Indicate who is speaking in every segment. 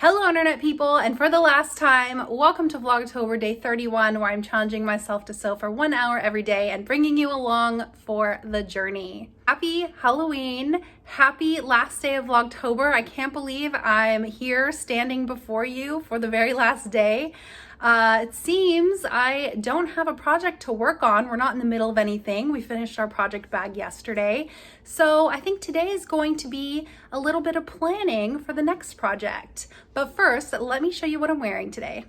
Speaker 1: Hello internet people, and for the last time, welcome to Vlogtober day 31, where I'm challenging myself to sew for 1 hour every day and bringing you along for the journey. Happy Halloween, happy last day of Vlogtober. I can't believe I'm here standing before you for the very last day. It seems I don't have a project to work on. We're not in the middle of anything. We finished our project bag yesterday. So I think today is going to be a little bit of planning for the next project. But first, let me show you what I'm wearing today.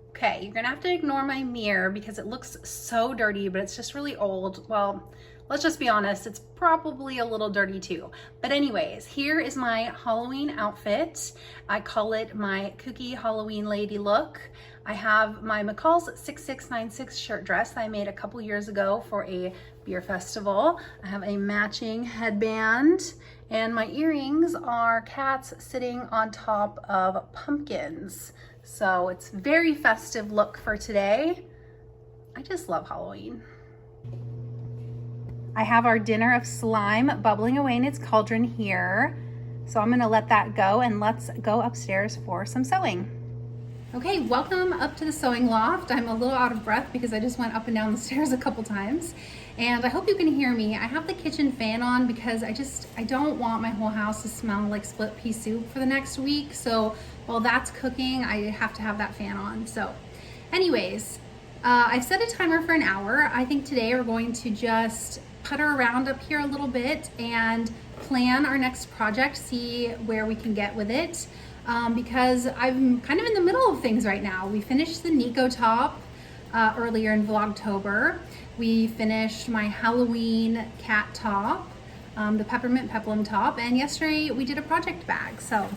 Speaker 1: Okay, you're gonna have to ignore my mirror because it looks so dirty, but it's just really old. Well, let's just be honest, it's probably a little dirty too. But anyways, here is my Halloween outfit. I call it my kooky Halloween lady look. I have my McCall's 6696 shirt dress that I made a couple years ago for a beer festival. I have a matching headband, and my earrings are cats sitting on top of pumpkins. So it's very festive look for today. I just love Halloween. I have our dinner of slime bubbling away in its cauldron here. So I'm gonna let that go and let's go upstairs for some sewing. Okay, welcome up to the sewing loft. I'm a little out of breath because I just went up and down the stairs a couple times. And I hope you can hear me. I have the kitchen fan on because I don't want my whole house to smell like split pea soup for the next week. So while that's cooking, I have to have that fan on. So anyways, I've set a timer for an hour. I think today we're going to just putter around up here a little bit and plan our next project, see where we can get with it. Because I'm kind of in the middle of things right now. We finished the Nico top earlier in Vlogtober. We finished my Halloween cat top, the peppermint peplum top, and yesterday we did a project bag. So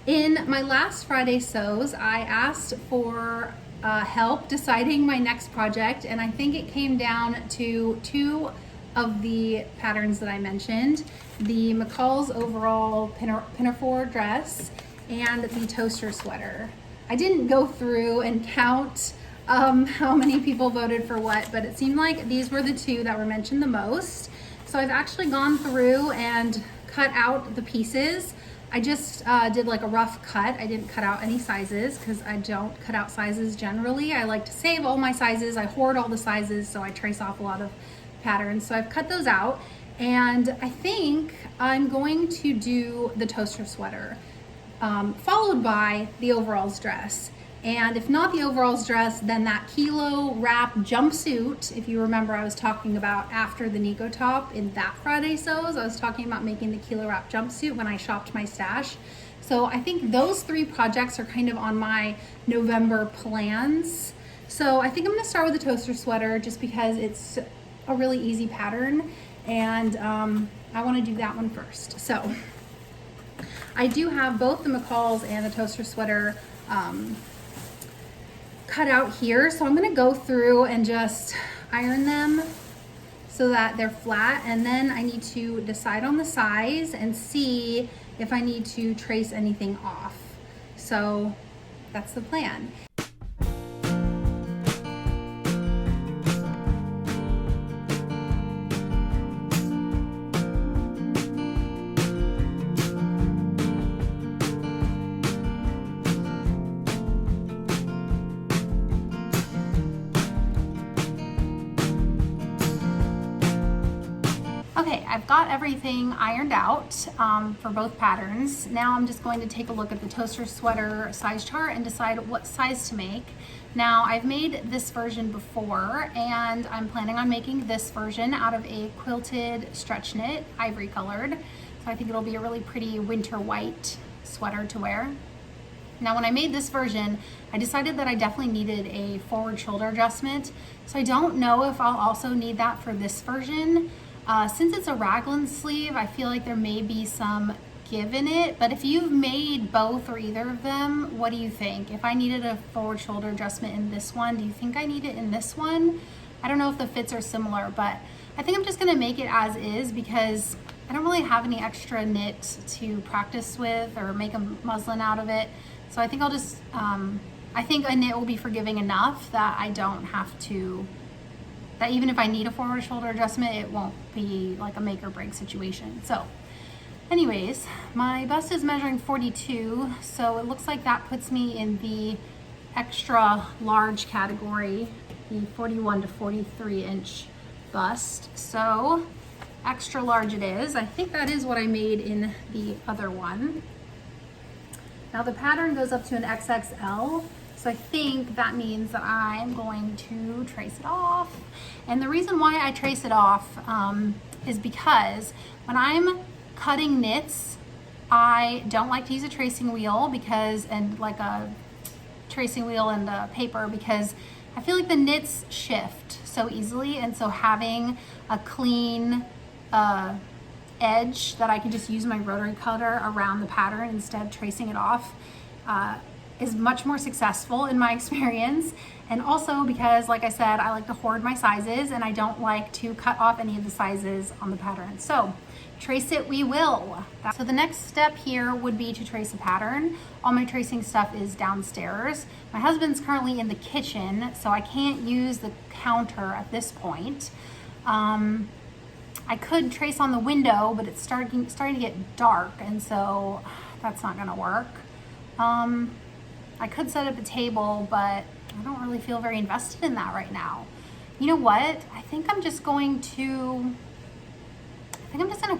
Speaker 1: in my last Friday sews, I asked for help deciding my next project, and I think it came down to two of the patterns that I mentioned: the McCall's overall pinafore dress and the toaster sweater. I didn't go through and count how many people voted for what, but it seemed like these were the two that were mentioned the most. So I've actually gone through and cut out the pieces. I just did like a rough cut. I didn't cut out any sizes because I don't cut out sizes generally. I like to save all my sizes. I hoard all the sizes, so I trace off a lot of patterns. So I've cut those out, and I think I'm going to do the toaster sweater, followed by the overalls dress. And if not the overalls dress, then that kilo wrap jumpsuit. If you remember, I was talking about after the Nico top in that Friday sews, I was talking about making the kilo wrap jumpsuit when I shopped my stash. So I think those three projects are kind of on my November plans. So I think I'm gonna start with the toaster sweater just because it's a really easy pattern, and I want to do that one first. So I do have both the McCall's and the toaster sweater cut out here, so I'm going to go through and just iron them so that they're flat, and then I need to decide on the size and see if I need to trace anything off. So that's the plan. Okay, I've got everything ironed out for both patterns. Now I'm just going to take a look at the toaster sweater size chart and decide what size to make. Now I've made this version before, and I'm planning on making this version out of a quilted stretch knit, ivory colored. So I think it'll be a really pretty winter white sweater to wear. Now when I made this version, I decided that I definitely needed a forward shoulder adjustment. So I don't know if I'll also need that for this version. Since it's a raglan sleeve, I feel like there may be some give in it, but if you've made both or either of them, what do you think? If I needed a forward shoulder adjustment in this one, do you think I need it in this one? I don't know if the fits are similar, but I think I'm just gonna make it as is because I don't really have any extra knit to practice with or make a muslin out of it. So I think I'll just, I think a knit will be forgiving enough that I don't have to that even if I need a forward shoulder adjustment, it won't be like a make or break situation. So Anyways, my bust is measuring 42, so it looks like that puts me in the extra large category, the 41 to 43 inch bust. So extra large it is. I think that is what I made in the other one. Now the pattern goes up to an XXL, so I think that means that I'm going to trace it off. And the reason why I trace it off is because when I'm cutting knits, I don't like to use a tracing wheel and a paper, because I feel like the knits shift so easily, and so having a clean edge that I can just use my rotary cutter around the pattern instead of tracing it off is much more successful in my experience. And also because, like I said, I like to hoard my sizes and I don't like to cut off any of the sizes on the pattern. So trace it we will. So the next step here would be to trace a pattern. All my tracing stuff is downstairs. My husband's currently in the kitchen, so I can't use the counter at this point. I could trace on the window, but it's starting to get dark, and so that's not gonna work. I could set up a table, but I don't really feel very invested in that right now. You know what? I think I'm just gonna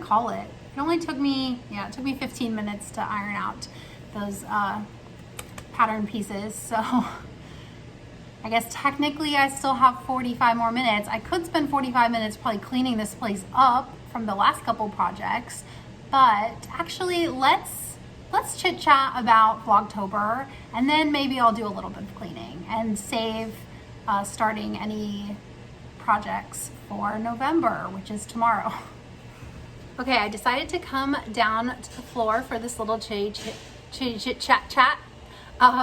Speaker 1: call it. It only took me, it took me 15 minutes to iron out those pattern pieces. So I guess technically I still have 45 more minutes. I could spend 45 minutes probably cleaning this place up from the last couple projects, but actually let's chit chat about Vlogtober, and then maybe I'll do a little bit of cleaning and save starting any projects for November, which is tomorrow. Okay, I decided to come down to the floor for this little chit chat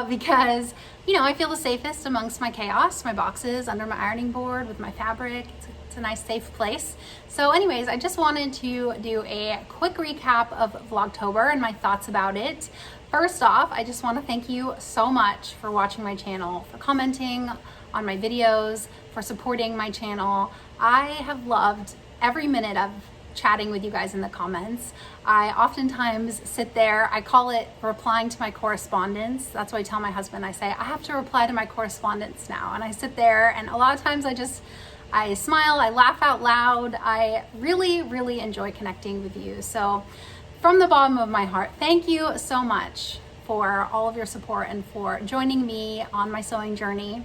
Speaker 1: because, I feel the safest amongst my chaos, my boxes, under my ironing board, with my fabric. It's a nice, safe place. So anyways, I just wanted to do a quick recap of Vlogtober and my thoughts about it. First off, I just want to thank you so much for watching my channel, for commenting on my videos, for supporting my channel. I have loved every minute of chatting with you guys in the comments. I oftentimes sit there, I call it replying to my correspondence. That's what I tell my husband. I say, I have to reply to my correspondence now. And I sit there, and a lot of times I smile, I laugh out loud. I really, really enjoy connecting with you. So from the bottom of my heart, thank you so much for all of your support and for joining me on my sewing journey.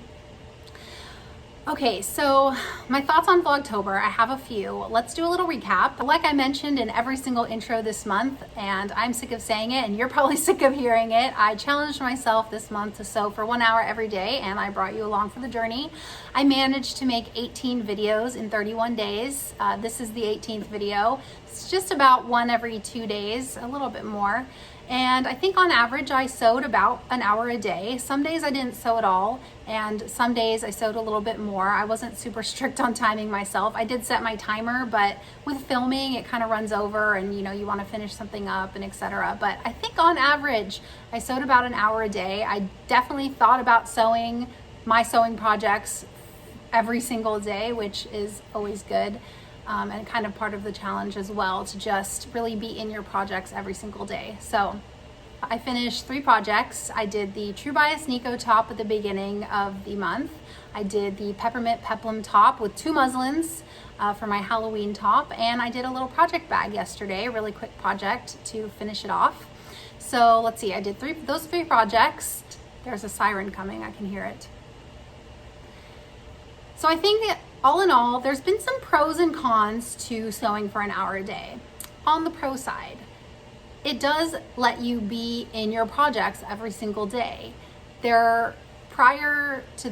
Speaker 1: Okay, so my thoughts on Vlogtober, I have a few. Let's do a little recap. Like I mentioned in every single intro this month, and I'm sick of saying it, and you're probably sick of hearing it, I challenged myself this month to sew for 1 hour every day, and I brought you along for the journey. I managed to make 18 videos in 31 days. This is the 18th video. It's just about one every 2 days, a little bit more. And I think on average I sewed about an hour a day. Some days I didn't sew at all, and some days I sewed a little bit more. I wasn't super strict on timing myself. I did set my timer, but with filming it kind of runs over, and you want to finish something up and etc. But I think on average I sewed about an hour a day. I definitely thought about sewing my sewing projects every single day, which is always good. And kind of part of the challenge as well, to just really be in your projects every single day. So I finished 3 projects. I did the True Bias Nico top at the beginning of the month. I did the Peppermint Peplum top with 2 muslins for my Halloween top, and I did a little project bag yesterday, a really quick project to finish it off. So let's see, I did those 3 projects. There's a siren coming, I can hear it. So I think that all in all, there's been some pros and cons to sewing for an hour a day. On the pro side, it does let you be in your projects every single day. Prior to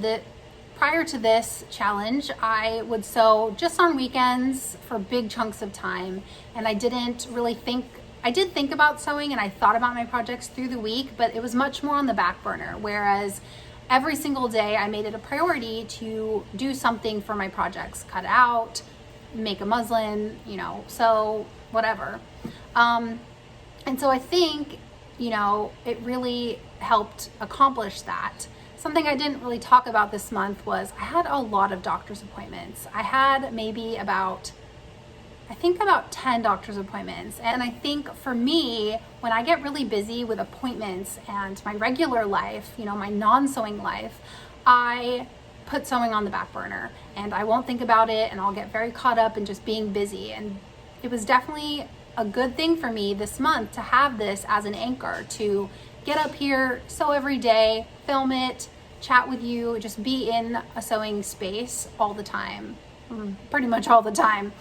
Speaker 1: this challenge, I would sew just on weekends for big chunks of time, and I didn't really think. I did think about sewing, and I thought about my projects through the week, but it was much more on the back burner. Whereas every single day I made it a priority to do something for my projects, cut out, make a muslin, sew, whatever. And so I think, it really helped accomplish that. Something I didn't really talk about this month was I had a lot of doctor's appointments. I had maybe about I think about 10 doctor's appointments. And I think for me, when I get really busy with appointments and my regular life, you know, my non-sewing life, I put sewing on the back burner and I won't think about it, and I'll get very caught up in just being busy. And it was definitely a good thing for me this month to have this as an anchor, to get up here, sew every day, film it, chat with you, just be in a sewing space all the time. Pretty much all the time.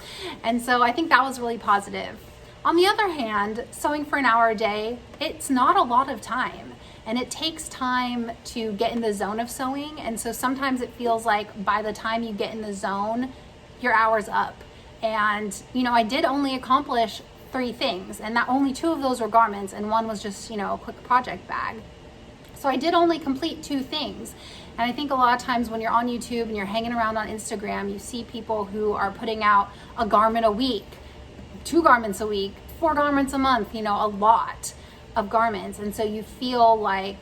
Speaker 1: And so I think that was really positive. On the other hand, sewing for an hour a day, it's not a lot of time, and it takes time to get in the zone of sewing. And so sometimes it feels like by the time you get in the zone, your hour's up. And you know, I did only accomplish 3 things, and that only 2 of those were garments and 1 was just, you know, a quick project bag. So I did only complete 2 things. And I think a lot of times when you're on YouTube and you're hanging around on Instagram, you see people who are putting out a garment a week, 2 garments a week, 4 garments a month, you know, a lot of garments. And so you feel like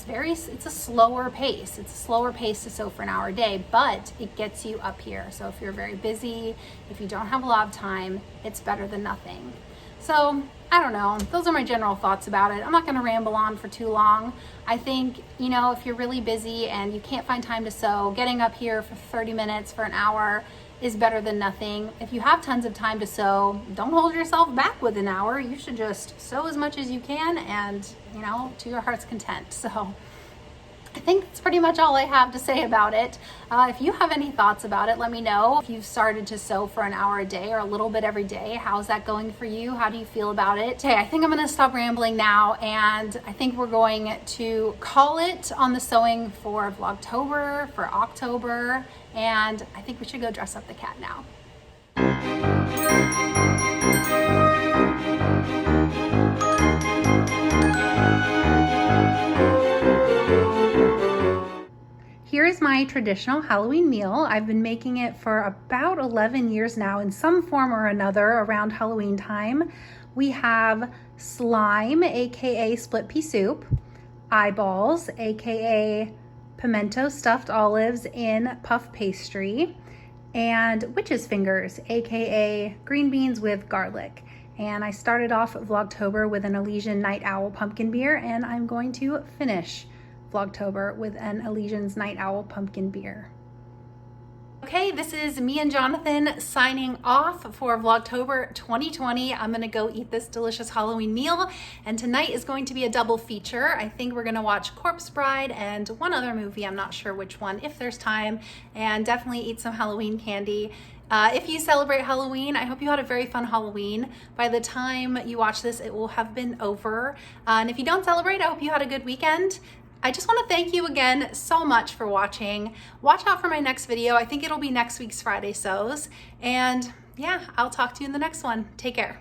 Speaker 1: it's a slower pace. It's a slower pace to sew for an hour a day, but it gets you up here. So if you're very busy, if you don't have a lot of time, it's better than nothing. So I don't know, those are my general thoughts about it. I'm not gonna ramble on for too long. I think, you know, if you're really busy and you can't find time to sew, getting up here for 30 minutes, for an hour is better than nothing. If you have tons of time to sew, don't hold yourself back with an hour. You should just sew as much as you can and, you know, to your heart's content. So I think that's pretty much all I have to say about it. If you have any thoughts about it, let me know. If you've started to sew for an hour a day or a little bit every day, how's that going for you? How do you feel about it? Okay, I think I'm gonna stop rambling now, and I think we're going to call it on the sewing for Vlogtober, for October, and I think we should go dress up the cat now. Here is my traditional Halloween meal. I've been making it for about 11 years now in some form or another around Halloween time. We have slime, aka split pea soup, eyeballs, aka pimento stuffed olives in puff pastry, and witch's fingers, aka green beans with garlic. And I started off Vlogtober with an Elysian Night Owl pumpkin beer, and I'm going to finish Vlogtober with an Elysian's Night Owl pumpkin beer. Okay, this is me and Jonathan signing off for Vlogtober 2020. I'm gonna go eat this delicious Halloween meal, and tonight is going to be a double feature. I think we're gonna watch Corpse Bride and one other movie, I'm not sure which one, if there's time, and definitely eat some Halloween candy. If you celebrate Halloween, I hope you had a very fun Halloween. By the time you watch this, it will have been over. And if you don't celebrate, I hope you had a good weekend. I just want to thank you again so much for watching. Watch out for my next video. I think it'll be next week's Friday Sews. And yeah, I'll talk to you in the next one. Take care.